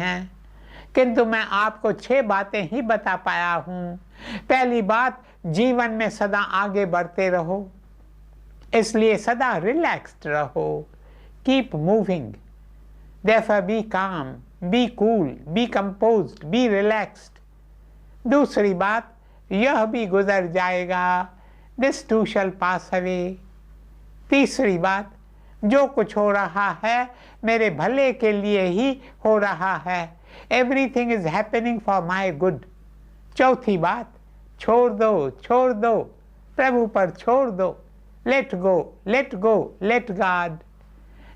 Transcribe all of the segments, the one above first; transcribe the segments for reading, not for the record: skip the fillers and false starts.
हैं, किंतु मैं आपको 6 बातें ही बता पाया हूँ। पहली बात, जीवन में सदा आगे बढ़ते रहो, इसलिए सदा रिलैक्स्ड रहो। Keep moving, therefore be calm, be cool, be composed, be relaxed। दूसरी बात, यह भी गुजर जाएगा, this too shall pass away। तीसरी बात, जो कुछ हो रहा है मेरे भले के लिए ही हो रहा है, everything is happening for my good। चौथी बात, छोड़ दो, प्रभु पर छोड़ दो, let go, let God।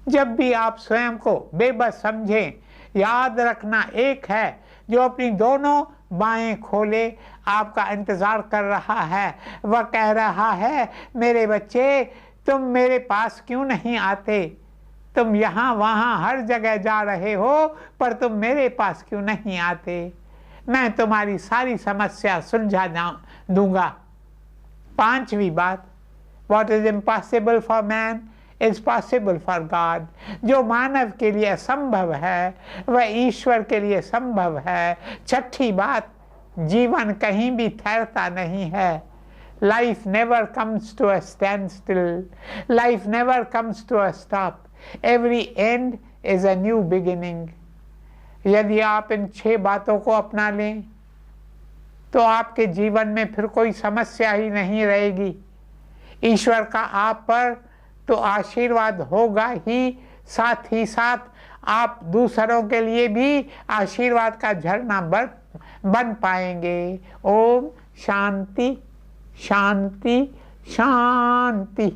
जब भी आप स्वयं को बेबस समझें, याद रखना एक है जो अपनी दोनों बाहें खोले आपका इंतजार कर रहा है। वह कह रहा है, मेरे बच्चे तुम मेरे पास क्यों नहीं आते? तुम यहाँ वहाँ हर जगह जा रहे हो, पर तुम मेरे पास क्यों नहीं आते? मैं तुम्हारी सारी समस्या सुलझा दूंगा। पांचवी बात, What is impossible for man is possible for God। जो मानव के लिए असंभव है वह ईश्वर के लिए संभव है। छठी बात, जीवन कहीं भी ठहरता नहीं है। Life never comes to a standstill, life never comes to a stop, every end is a new beginning। यदि आप इन 6 बातों को अपना लें तो आपके जीवन में फिर कोई समस्या ही नहीं रहेगी। ईश्वर का आप पर तो आशीर्वाद होगा ही, साथ ही साथ आप दूसरों के लिए भी आशीर्वाद का झरना बन पाएंगे। ओम शांति शांति शांति।